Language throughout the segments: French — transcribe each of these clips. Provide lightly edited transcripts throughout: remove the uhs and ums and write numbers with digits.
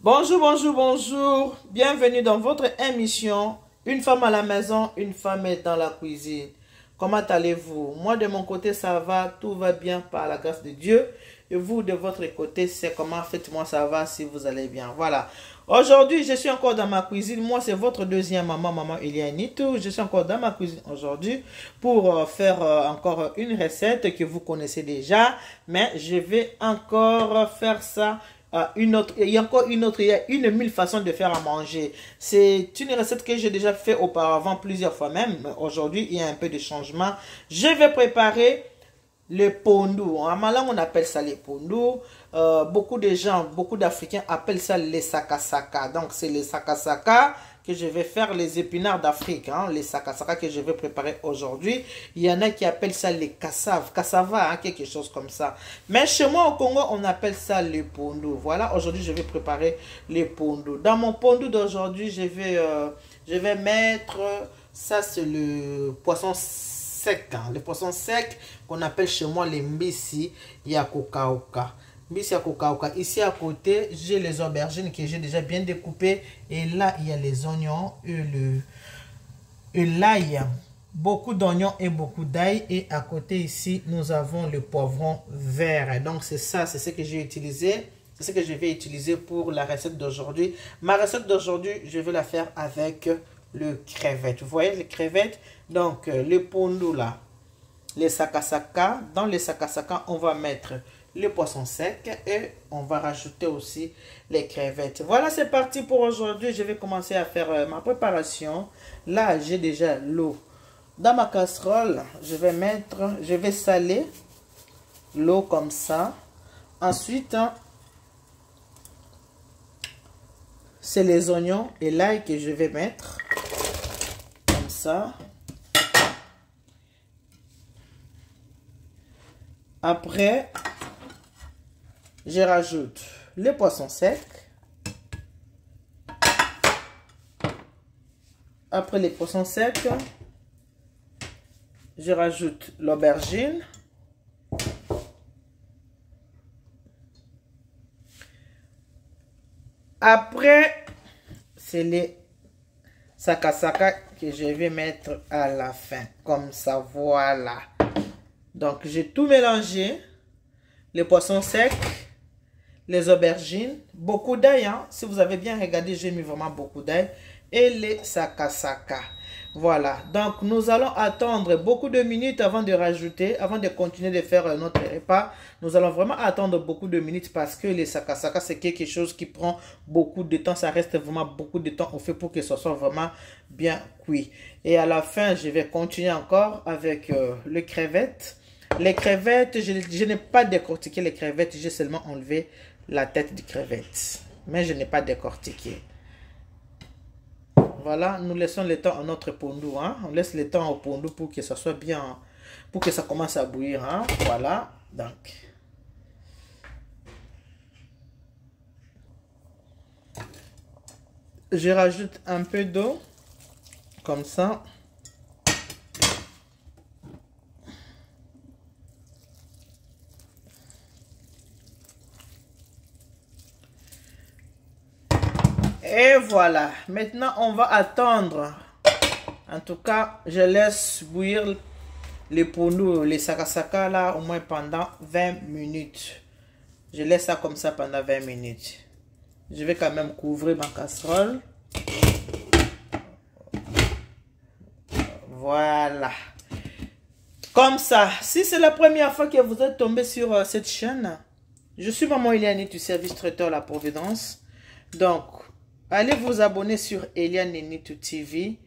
Bonjour, bonjour, bonjour. Bienvenue dans votre émission Une femme à la maison, une femme est dans la cuisine. Comment allez-vous? Moi, de mon côté, ça va, tout va bien par la grâce de Dieu. Et vous, de votre côté, c'est comment? Faites-moi savoir si vous allez bien. Voilà. Aujourd'hui, je suis encore dans ma cuisine. Moi, c'est votre deuxième maman Elianitou. Je suis encore dans ma cuisine aujourd'hui pour faire encore une recette que vous connaissez déjà. Mais je vais encore faire ça. Il y a encore une autre, il y a une mille façons de faire à manger. C'est une recette que j'ai déjà fait auparavant plusieurs fois même. Aujourd'hui, il y a un peu de changement. Je vais préparer le pondou. En langue, on appelle ça les pondou. Beaucoup de gens, beaucoup d'Africains appellent ça les sakasaka. Donc, c'est les sakasaka que je vais faire, les épinards d'Afrique. Hein, les sakasaka que je vais préparer aujourd'hui. Il y en a qui appellent ça les kassaves. Kassava, hein, quelque chose comme ça. Mais chez moi au Congo, on appelle ça le pondou. Voilà, aujourd'hui, je vais préparer les pondou. Dans mon pondou d'aujourd'hui, je vais mettre... Ça, c'est le poisson sec. Hein, le poisson sec qu'on appelle chez moi les mbisi yakokauka. Ici à côté, j'ai les aubergines que j'ai déjà bien découpées. Et là, il y a les oignons et l'ail. Beaucoup d'oignons et beaucoup d'ail. Et à côté ici, nous avons le poivron vert. Donc c'est ça, c'est ce que j'ai utilisé. C'est ce que je vais utiliser pour la recette d'aujourd'hui. Ma recette d'aujourd'hui, je vais la faire avec le crevette. Vous voyez les crevettes? Donc le pondou là, les sakasaka. Dans les sakasaka, on va mettre le poisson sec et on va rajouter aussi les crevettes. Voilà, c'est parti pour aujourd'hui. Je vais commencer à faire ma préparation. Là, j'ai déjà l'eau. Dans ma casserole, je vais saler l'eau comme ça. Ensuite, c'est les oignons et l'ail que je vais mettre comme ça. Après, je rajoute le poisson sec. Après les poissons secs, je rajoute l'aubergine. Après, c'est les sakasaka que je vais mettre à la fin. Comme ça, voilà. Donc, j'ai tout mélangé. Les poissons secs, les aubergines, beaucoup d'ail. Hein? Si vous avez bien regardé, j'ai mis vraiment beaucoup d'ail. Et les sakasaka. Voilà. Donc, nous allons attendre beaucoup de minutes avant de rajouter, avant de continuer de faire notre repas. Nous allons vraiment attendre beaucoup de minutes parce que les sakasaka, c'est quelque chose qui prend beaucoup de temps. Ça reste vraiment beaucoup de temps au fait pour que ce soit vraiment bien cuit. Et à la fin, je vais continuer encore avec le crevette. Les crevettes, je n'ai pas décortiqué les crevettes, j'ai seulement enlevé la tête du crevette. Mais je n'ai pas décortiqué. Voilà, nous laissons le temps à notre pondou. Hein. On laisse le temps au pondou pour que ça soit bien, pour que ça commence à bouillir. Hein. Voilà, donc. Je rajoute un peu d'eau, comme ça. Et voilà, maintenant on va attendre. En tout cas, je laisse bouillir les pondou, les sakasaka là au moins pendant 20 minutes. Je laisse ça comme ça pendant 20 minutes. Je vais quand même couvrir ma casserole. Voilà. Comme ça, si c'est la première fois que vous êtes tombé sur cette chaîne, je suis maman Elianitou du service traiteur La Providence. Donc, allez vous abonner sur Elianitou TV.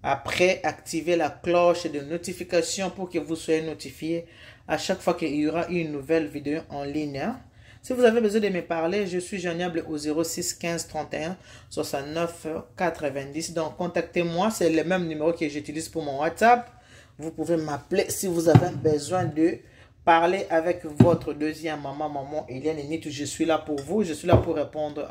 Après, activez la cloche de notification pour que vous soyez notifié à chaque fois qu'il y aura une nouvelle vidéo en ligne. Hein. Si vous avez besoin de me parler, je suis joignable au 06 15 31 69 90. Donc, contactez-moi. C'est le même numéro que j'utilise pour mon WhatsApp. Vous pouvez m'appeler si vous avez besoin de parler avec votre deuxième maman Elianitou. Je suis là pour vous. Je suis là pour répondre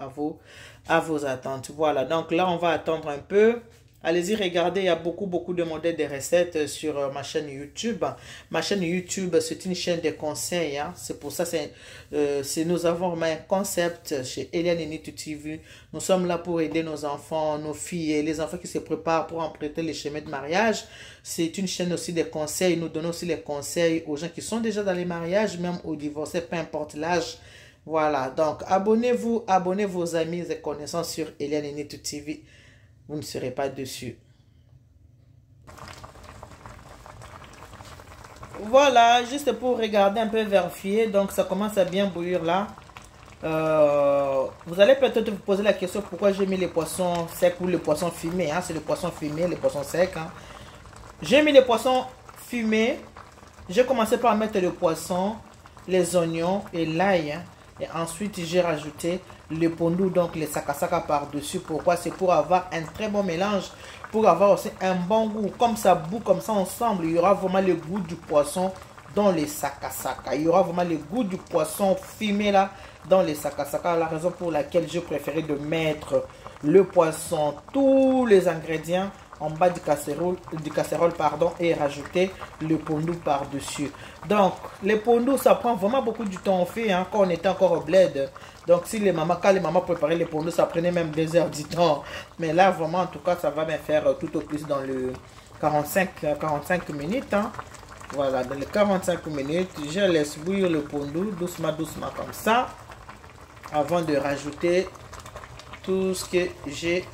à vos attentes. Voilà. Donc là, on va attendre un peu. Allez-y, regardez, il y a beaucoup de modèles de recettes sur ma chaîne YouTube. Ma chaîne YouTube, c'est une chaîne de conseils. Hein. C'est pour ça que nous avons un concept chez Eliane et Nitu TV. Nous sommes là pour aider nos enfants, nos filles et les enfants qui se préparent pour emprunter les chemins de mariage. C'est une chaîne aussi de conseils. Nous donnons aussi les conseils aux gens qui sont déjà dans les mariages, même aux divorcés, peu importe l'âge. Voilà, donc abonnez-vous, abonnez vos amis et connaissances sur Eliane et Nitu TV. Vous ne serez pas dessus. Voilà, juste pour regarder un peu, vérifier. Donc ça commence à bien bouillir là. Vous allez peut-être vous poser la question pourquoi j'ai mis les poissons secs ou les poissons fumés. Hein? C'est les poissons fumés, les poissons secs. Hein? J'ai mis les poissons fumés. J'ai commencé par mettre le poisson, les oignons et l'ail. Hein? Et ensuite j'ai rajouté le pondou, donc les sakasaka par-dessus. Pourquoi? C'est pour avoir un très bon mélange, pour avoir aussi un bon goût. Comme ça bout comme ça ensemble, il y aura vraiment le goût du poisson dans les sakasaka. Il y aura vraiment le goût du poisson fumé là dans les sakasaka. La raison pour laquelle je préférais de mettre le poisson, tous les ingrédients en bas du casserole pardon, et rajouter le pondou par-dessus. Donc, le pondou, ça prend vraiment beaucoup du temps. On fait hein, quand on était encore au bled. Donc, si quand les mamans préparaient les pondous, ça prenait même 2 heures du temps. Mais là, vraiment, en tout cas, ça va me faire tout au plus dans le 45 minutes. Hein. Voilà, dans les 45 minutes, je laisse bouillir le pondou doucement comme ça. Avant de rajouter tout ce que j'ai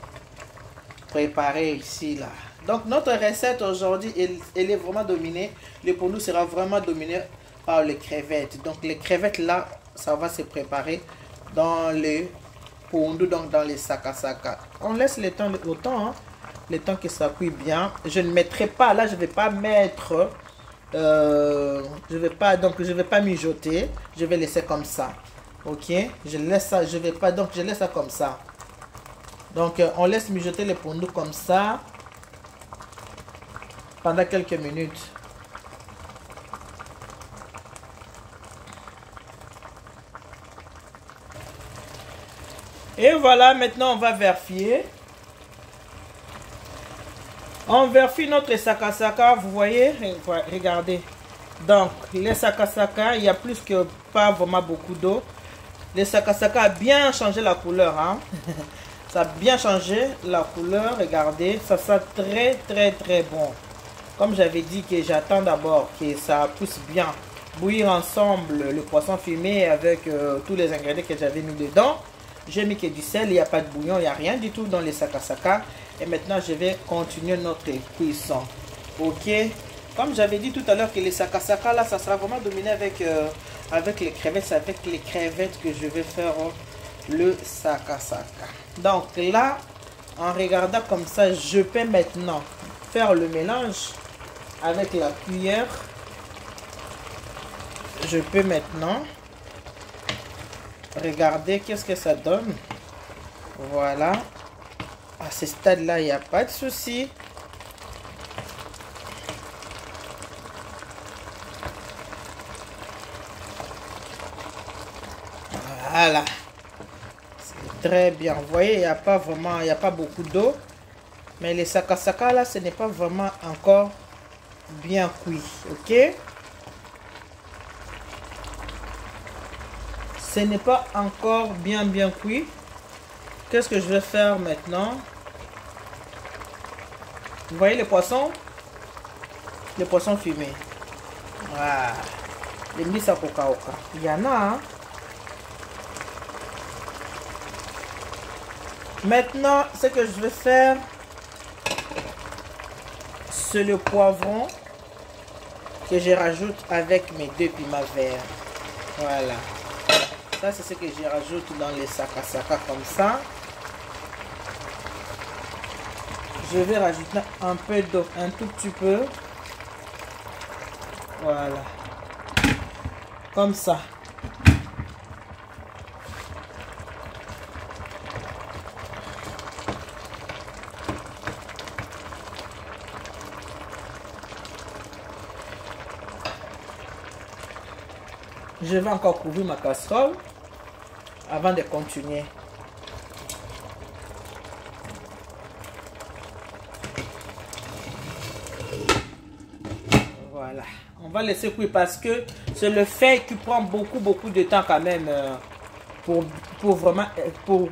préparé ici là. Donc notre recette aujourd'hui elle est vraiment dominée, le pondou sera vraiment dominé par les crevettes. Donc les crevettes là ça va se préparer dans les pondou, donc dans les sakasaka. On laisse le temps autant hein, le temps que ça cuit bien. Je ne mettrai pas là, je vais pas mettre je vais pas mijoter, je vais laisser comme ça. OK, je laisse ça, je laisse ça comme ça. Donc, on laisse mijoter les pondous comme ça pendant quelques minutes. Et voilà, maintenant on va vérifier. On vérifie notre sakasaka, vous voyez, regardez. Donc, les sakasaka, il y a plus que pas vraiment beaucoup d'eau. Les sakasaka a bien changé la couleur, hein. Ça a bien changé la couleur, regardez, ça sent très bon. Comme j'avais dit que j'attends d'abord que ça puisse bien bouillir ensemble le poisson fumé avec tous les ingrédients que j'avais mis dedans. J'ai mis que du sel, il n'y a pas de bouillon, il n'y a rien du tout dans les sakasaka. Et maintenant je vais continuer notre cuisson. OK. Comme j'avais dit tout à l'heure que les sakasaka là, ça sera vraiment dominé avec les crevettes. C'est avec les crevettes que je vais faire le sakasaka. Donc là, en regardant comme ça, je peux maintenant faire le mélange avec la cuillère. Je peux maintenant regarder qu'est-ce que ça donne. Voilà. À ce stade-là, il n'y a pas de souci. Voilà. Très bien, vous voyez, il n'y a pas vraiment, il n'y a pas beaucoup d'eau. Mais les sakasaka là, ce n'est pas vraiment encore bien cuit, OK? Ce n'est pas encore bien cuit. Qu'est-ce que je vais faire maintenant? Vous voyez les poissons? Les poissons fumés. Voilà. Les misakokaoka. Il y en a, hein? Maintenant, ce que je vais faire, c'est le poivron que je rajoute avec mes 2 piments verts. Voilà. Ça, c'est ce que je rajoute dans les sakasaka comme ça. Je vais rajouter un peu d'eau, un tout petit peu. Voilà. Comme ça. Je vais encore couvrir ma casserole avant de continuer. Voilà. On va laisser cuire parce que c'est le fait qui prend beaucoup de temps quand même pour vraiment pour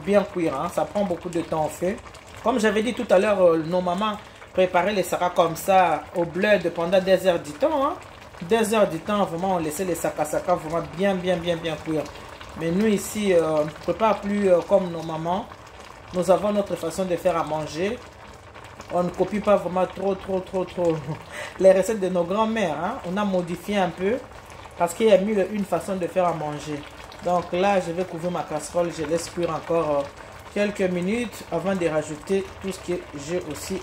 bien cuire. Hein. Ça prend beaucoup de temps au feu. Comme j'avais dit tout à l'heure, nos mamans préparaient les sakas comme ça au bled pendant des heures du temps. Hein. Des heures du temps, vraiment, on laissait les sakas vraiment bien cuire. Mais nous ici, on ne prépare plus comme nos mamans. Nous avons notre façon de faire à manger. On ne copie pas vraiment trop les recettes de nos grands-mères. Hein. On a modifié un peu parce qu'il y a mis une façon de faire à manger. Donc là, je vais couvrir ma casserole. Je laisse cuire encore quelques minutes avant de rajouter tout ce que j'ai aussi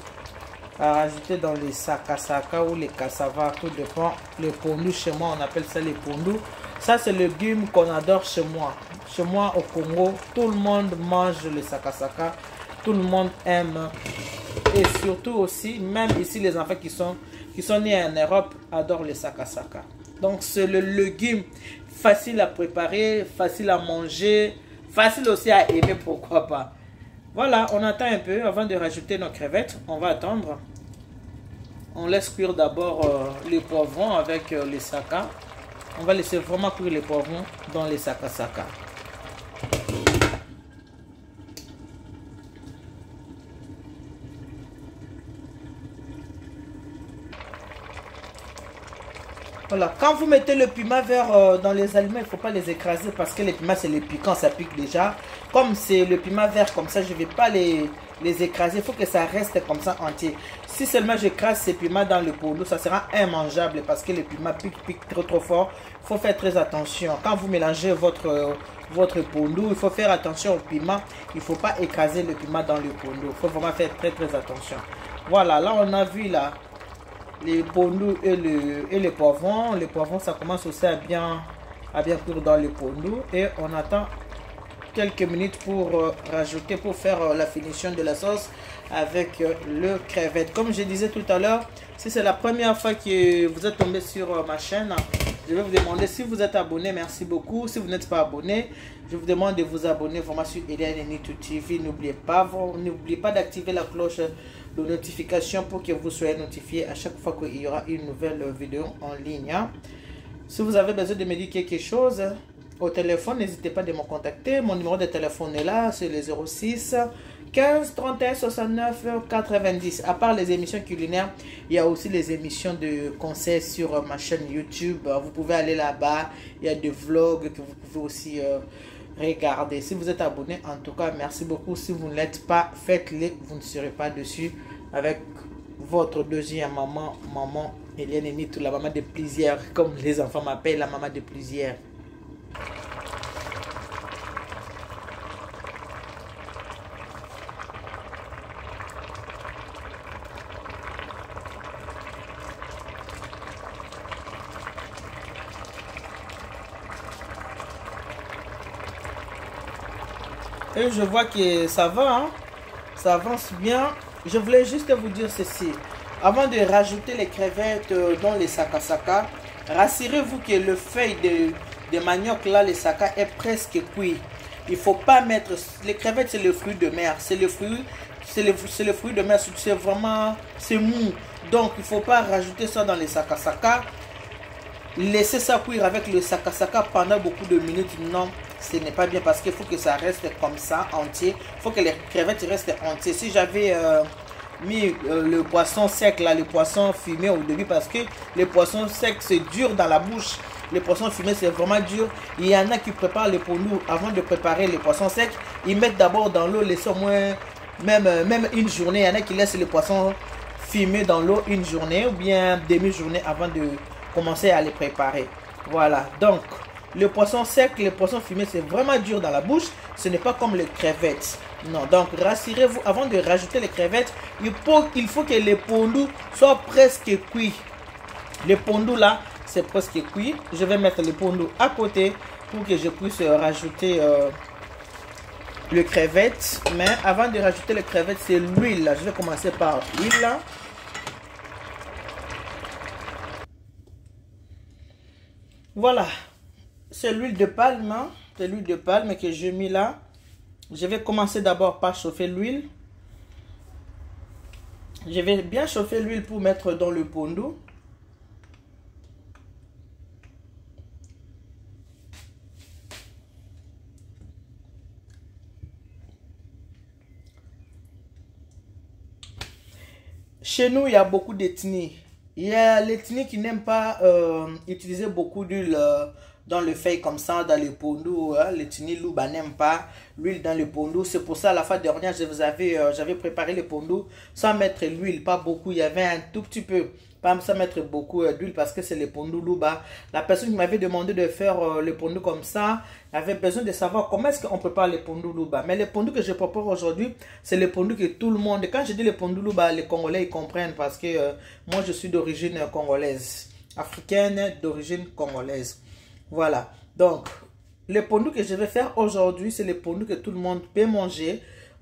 à rajouter dans les sakasaka ou les cassava. Tout dépend. Les pondus, chez moi, on appelle ça les pondus. Ça, c'est le légume qu'on adore chez moi. Chez moi, au Congo, tout le monde mange le sakasaka. Tout le monde aime. Et surtout aussi, même ici, les enfants qui sont nés en Europe adorent le sakasaka. Donc, c'est le légume facile à préparer, facile à manger, facile aussi à aimer, pourquoi pas. Voilà, on attend un peu avant de rajouter nos crevettes. On va attendre. On laisse cuire d'abord les poivrons avec les sakas. On va laisser vraiment cuire les poivrons dans les sakasaka. Voilà, quand vous mettez le piment vert dans les aliments, il ne faut pas les écraser parce que les piments c'est les piquants, ça pique déjà. Comme c'est le piment vert comme ça, je ne vais pas les écraser, il faut que ça reste comme ça entier. Si seulement j'écrase ces piments dans le pot d'eau, ça sera immangeable parce que le piment pique trop fort. Il faut faire très attention. Quand vous mélangez votre pot d'eau, il faut faire attention au piment. Il ne faut pas écraser le piment dans le pot d'eau. Il faut vraiment faire très attention. Voilà, là on a vu là les pondus et les poivrons. Les poivrons, ça commence aussi à bien cuire dans les pondus. Et on attend quelques minutes pour rajouter, pour faire la finition de la sauce avec le crevette. Comme je disais tout à l'heure, si c'est la première fois que vous êtes tombé sur ma chaîne, je vais vous demander si vous êtes abonné, merci beaucoup. Si vous n'êtes pas abonné, je vous demande de vous abonner vraiment sur Eliane Enitu TV. N'oubliez pas d'activer la cloche de notification pour que vous soyez notifié à chaque fois qu'il y aura une nouvelle vidéo en ligne. Hein. Si vous avez besoin de me dire quelque chose au téléphone, n'hésitez pas de me contacter. Mon numéro de téléphone est là, c'est le 06 15 31 69 90. À part les émissions culinaires, il y a aussi les émissions de conseils sur ma chaîne YouTube. Vous pouvez aller là-bas, il y a des vlogs que vous pouvez aussi regarder. Si vous êtes abonné, en tout cas, merci beaucoup. Si vous ne l'êtes pas, faites-le, vous ne serez pas dessus avec votre deuxième maman Eliane Enitu, la maman de plusieurs, comme les enfants m'appellent, la maman de plusieurs. Et je vois que ça va, hein? Ça avance bien. Je voulais juste vous dire ceci. Avant de rajouter les crevettes dans les sakasaka, rassurez-vous que le feuille de manioc là, les sakas, est presque cuit. Il ne faut pas mettre... Les crevettes, c'est le fruit de mer. C'est le fruit de mer. C'est vraiment... C'est mou. Donc, il ne faut pas rajouter ça dans les sakasaka. Laissez ça cuire avec le sakasaka pendant beaucoup de minutes. Non, ce n'est pas bien parce qu'il faut que ça reste comme ça, entier. Il faut que les crevettes restent entiers. Si j'avais mis le poisson sec là, le poisson fumé au début, parce que les poissons secs c'est dur dans la bouche. Les poissons fumés c'est vraiment dur. Il y en a qui préparent les pondus avant de préparer les poissons secs. Ils mettent d'abord dans l'eau, laissent au moins même une journée. Il y en a qui laissent les poissons fumés dans l'eau une journée ou bien demi-journée avant de commencer à les préparer. Voilà, donc le poisson sec, les poissons fumés c'est vraiment dur dans la bouche. Ce n'est pas comme les crevettes. Non, donc rassurez-vous, avant de rajouter les crevettes, il faut que les pondus soient presque cuits. Les pondus là, c'est presque cuit. Je vais mettre les pondus à côté pour que je puisse rajouter le crevette. Mais avant de rajouter les crevettes, c'est l'huile. Je vais commencer par l'huile là. Voilà, c'est l'huile de palme, hein? C'est l'huile de palme que j'ai mis là. Je vais commencer d'abord par chauffer l'huile. Je vais bien chauffer l'huile pour mettre dans le pondu. Chez nous, il y a beaucoup d'ethnies. Il y a l'ethnie qui n'aime pas utiliser beaucoup d'huile dans le feuille comme ça, dans le pondou. Hein. L'ethnie Luba n'aime pas l'huile dans le pondou. C'est pour ça, la fois dernière, j'avais préparé le pondou sans mettre l'huile, pas beaucoup. Il y avait un tout petit peu, pas sans mettre beaucoup d'huile parce que c'est le pondou Luba. La personne qui m'avait demandé de faire le pondou comme ça, avait besoin de savoir comment est-ce qu'on prépare le pondou Luba. Mais le pondou que je prépare aujourd'hui, c'est le pondou que tout le monde, quand je dis le pondou Luba, les Congolais ils comprennent parce que moi je suis d'origine congolaise, africaine d'origine congolaise. Voilà, donc le pondou que je vais faire aujourd'hui, c'est le pondou que tout le monde peut manger.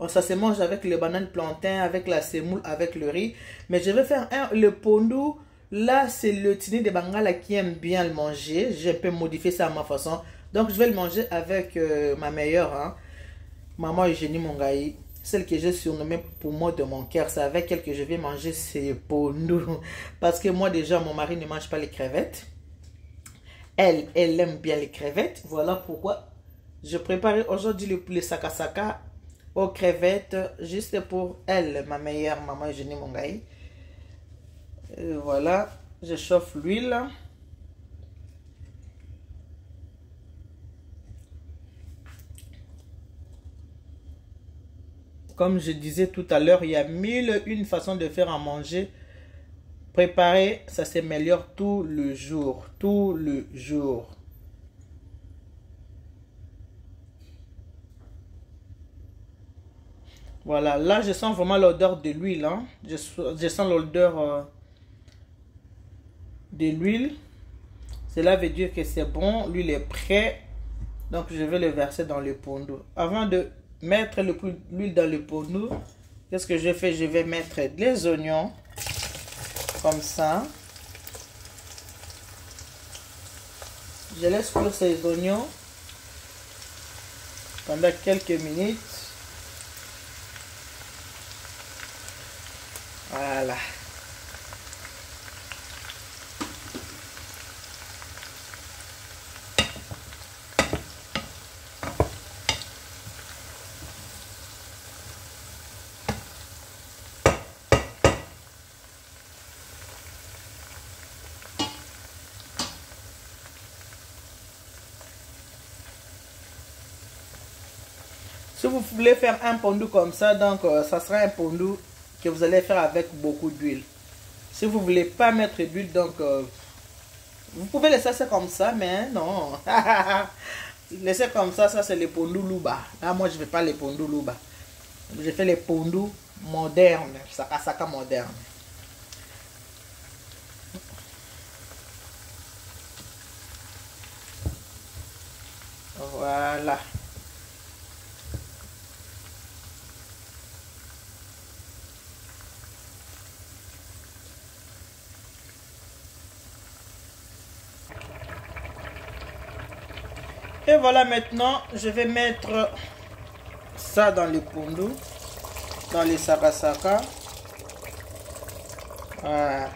Ça se mange avec les bananes plantains, avec la semoule, avec le riz. Mais je vais faire le pondou. Là, c'est le tini de Bangala qui aime bien le manger. Je peux modifier ça à ma façon. Donc, je vais le manger avec ma meilleure, hein, Maman Eugénie Mongaï. Celle que j'ai surnommée pour moi de mon cœur. C'est avec elle que je vais manger ces pondou. Parce que moi, déjà, mon mari ne mange pas les crevettes. Elle aime bien les crevettes. Voilà pourquoi je prépare aujourd'hui le sakasaka aux crevettes. Juste pour elle, ma meilleure maman Eugénie Mongaï. Voilà, je chauffe l'huile. Comme je disais tout à l'heure, il y a 1001 façons de faire à manger. Préparer, ça s'améliore tout le jour. Tout le jour. Voilà, là je sens vraiment l'odeur de l'huile. Hein. Je sens l'odeur de l'huile. Cela veut dire que c'est bon, l'huile est prête. Donc je vais le verser dans le pondou. Avant de mettre l'huile dans le pondou, qu'est-ce que je fais? Je vais mettre des oignons. Comme ça. Je laisse cuire ces oignons pendant quelques minutes. Voilà. Si vous voulez faire un pondou comme ça, donc ça sera un pondou que vous allez faire avec beaucoup d'huile. Si vous ne voulez pas mettre d'huile, donc vous pouvez laisser ça comme ça, mais non. Laisser comme ça, ça c'est le pondou Luba. Là, moi je ne fais pas les pondou Luba. Je fais les pondou modernes, sakasaka moderne. Voilà. Et voilà, maintenant, je vais mettre ça dans le pondou, dans les sakasaka. Voilà.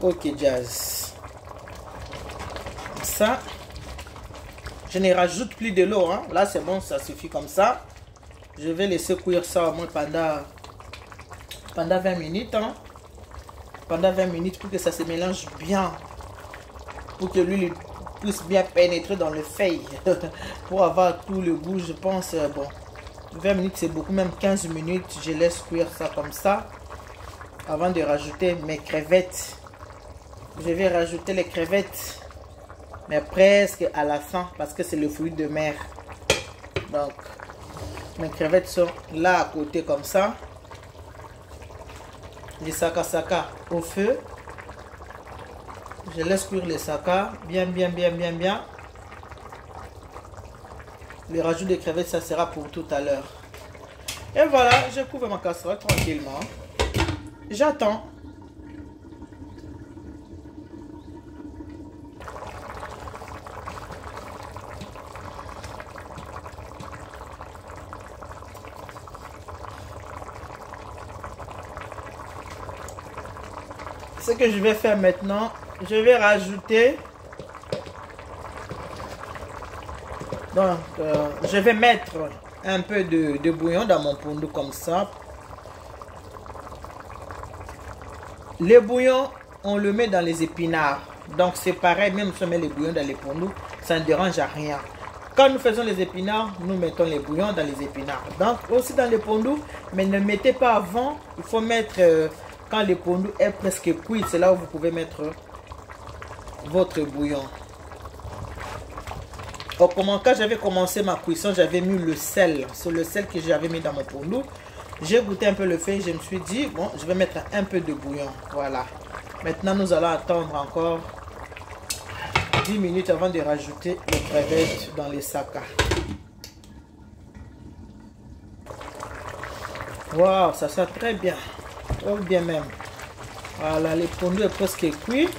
Ok, jazz. Ça, je ne rajoute plus de l'eau. Hein. Là, c'est bon, ça suffit comme ça. Je vais laisser cuire ça au moins pendant 20 minutes. Hein. Pendant 20 minutes pour que ça se mélange bien. Pour que l'huile puisse bien pénétrer dans le feuille. Pour avoir tout le goût, je pense. Bon, 20 minutes, c'est beaucoup, même 15 minutes. Je laisse cuire ça comme ça. Avant de rajouter mes crevettes. Je vais rajouter les crevettes. Mais presque à la fin. Parce que c'est le fruit de mer. Donc, mes crevettes sont là à côté comme ça. Les sakasaka au feu. Je laisse cuire les saka bien. Le rajout des crevettes, ça sera pour tout à l'heure. Et voilà, je couvre ma casserole tranquillement. J'attends. Ce que je vais faire maintenant, je vais rajouter, donc je vais mettre un peu de bouillon dans mon pondu comme ça. Le bouillon, on le met dans les épinards. Donc c'est pareil, même si on met les bouillons dans les pondus, ça ne dérange à rien. Quand nous faisons les épinards, nous mettons les bouillons dans les épinards. Donc aussi dans les pondus, mais ne mettez pas avant. Il faut mettre quand le pondu est presque cuit. C'est là où vous pouvez mettre votre bouillon. Quand j'avais commencé ma cuisson, j'avais mis le sel. C'est le sel que j'avais mis dans mon pondu. J'ai goûté un peu le fait, je me suis dit, bon, je vais mettre un peu de bouillon. Voilà. Maintenant, nous allons attendre encore 10 minutes avant de rajouter les crevettes dans les sacs. Waouh, ça sent très bien. Très bien même. Voilà, les pondus est presque cuit.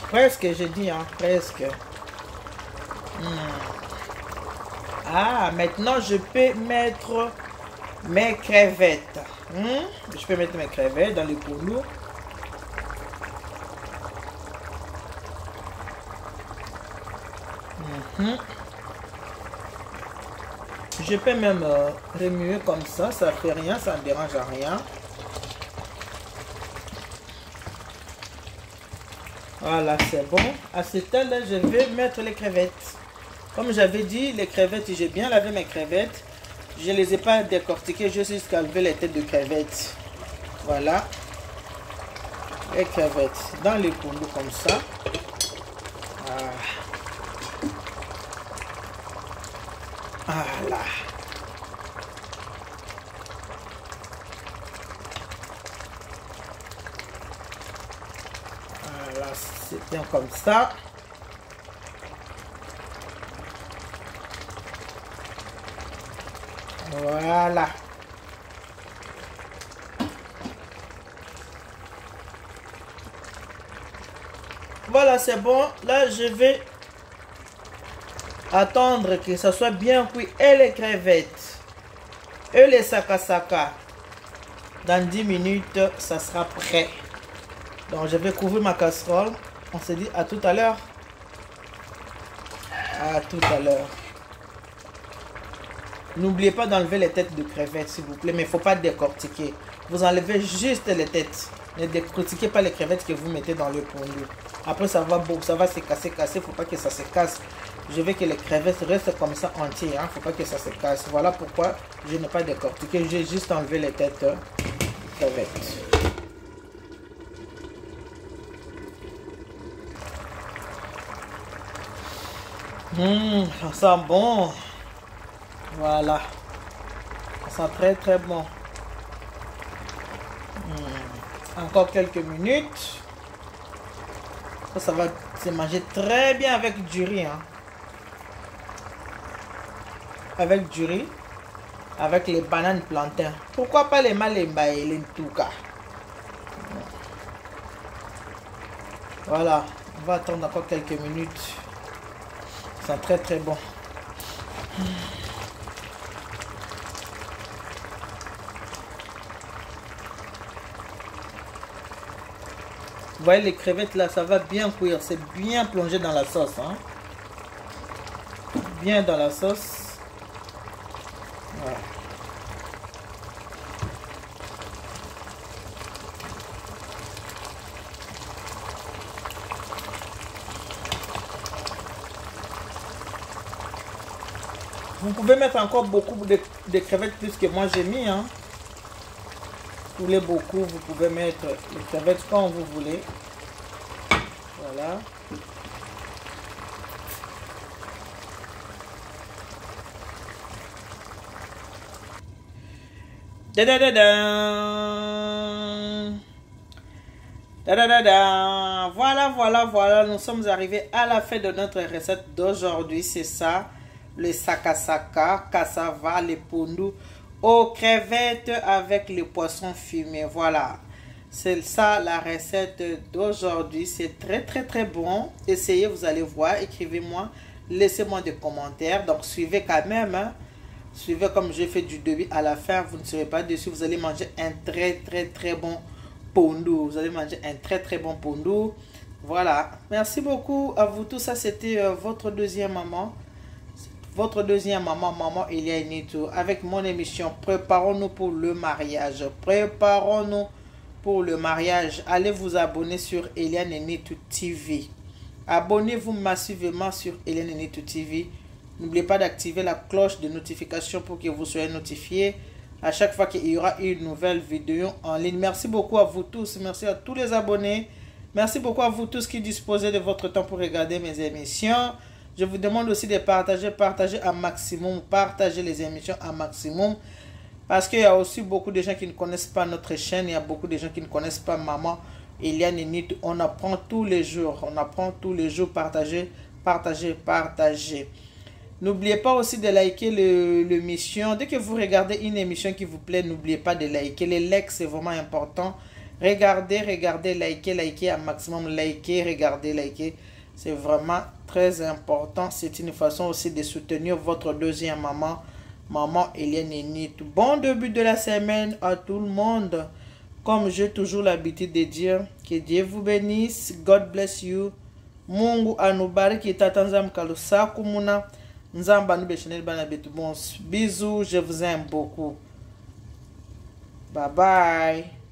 Presque, j'ai dit, hein, presque. Ah, maintenant, je peux mettre mes crevettes. Je peux mettre mes crevettes dans les pondus. Je peux même remuer comme ça fait rien, ça ne dérange à rien. Voilà, c'est bon. À ce temps-là, je vais mettre les crevettes. Comme j'avais dit, les crevettes, j'ai bien lavé mes crevettes. Je ne les ai pas décortiquées, juste jusqu'à lever les têtes de crevettes. Voilà. Les crevettes dans les pondus comme ça. Voilà. Voilà, c'est bien comme ça. Voilà. Voilà, c'est bon. Là, je vais attendre que ça soit bien cuit. Et les crevettes. Et les saka. Dans 10 minutes, ça sera prêt. Donc, je vais couvrir ma casserole. On se dit à tout à l'heure. À tout à l'heure. N'oubliez pas d'enlever les têtes de crevettes, s'il vous plaît. Mais il ne faut pas décortiquer. Vous enlevez juste les têtes. Ne décortiquez pas les crevettes que vous mettez dans le pondu. Après, ça va se casser. Il ne faut pas que ça se casse. Je veux que les crevettes restent comme ça entières. Il ne faut pas que ça se casse. Voilà pourquoi je n'ai pas décortiqué. J'ai juste enlevé les têtes crevettes. Ça sent bon. Voilà. Ça sent très très bon. Encore quelques minutes. Ça va se manger très bien avec du riz. Hein. Avec du riz. Avec les bananes plantains. Pourquoi pas les malemba et les ntouka. Voilà. On va attendre encore quelques minutes. Ça sent très très bon. Vous voyez les crevettes là, ça va bien cuire. C'est bien plongé dans la sauce. Hein? Bien dans la sauce. Voilà. Vous pouvez mettre encore beaucoup de crevettes plus que moi j'ai mis. Hein? Vous voulez beaucoup, vous pouvez mettre les crevettes quand vous voulez. Voilà. Da da da da. Voilà, nous sommes arrivés à la fin de notre recette d'aujourd'hui, c'est ça, le saka, cassava, les pondus aux crevettes avec les poissons fumés. Voilà, c'est ça la recette d'aujourd'hui. C'est très très très bon. Essayez, vous allez voir. Écrivez-moi, laissez-moi des commentaires. Donc suivez quand même. Hein. Suivez comme j'ai fait du début à la fin. Vous ne serez pas déçus. Vous allez manger un très très très bon pondu. Vous allez manger un très très bon pondu. Voilà. Merci beaucoup à vous tous. Ça c'était votre deuxième maman. votre deuxième maman, maman Elia Enitu, avec mon émission Préparons-nous pour le mariage. Préparons-nous pour le mariage. Allez vous abonner sur Elia Enitu TV. Abonnez-vous massivement sur Elia Enitu TV. N'oubliez pas d'activer la cloche de notification pour que vous soyez notifiés à chaque fois qu'il y aura une nouvelle vidéo en ligne. Merci beaucoup à vous tous. Merci à tous les abonnés. Merci beaucoup à vous tous qui disposez de votre temps pour regarder mes émissions. Je vous demande aussi de partager un maximum, partager les émissions un maximum. Parce qu'il y a aussi beaucoup de gens qui ne connaissent pas notre chaîne. Il y a beaucoup de gens qui ne connaissent pas Maman Elia Enitu. On apprend tous les jours. On apprend tous les jours. Partagez. N'oubliez pas aussi de liker l'émission. Dès que vous regardez une émission qui vous plaît, n'oubliez pas de liker. Les likes, c'est vraiment important. Regardez, likez un maximum. Likez. C'est vraiment très important. C'est une façon aussi de soutenir votre deuxième maman, Maman Elia Enitu. Bon début de la semaine à tout le monde. Comme j'ai toujours l'habitude de dire, que Dieu vous bénisse. God bless you. Mungu anubariki tatanzam kalusaku muna. Nzamba nubeshenel bana betu bons. Bisous, je vous aime beaucoup. Bye bye.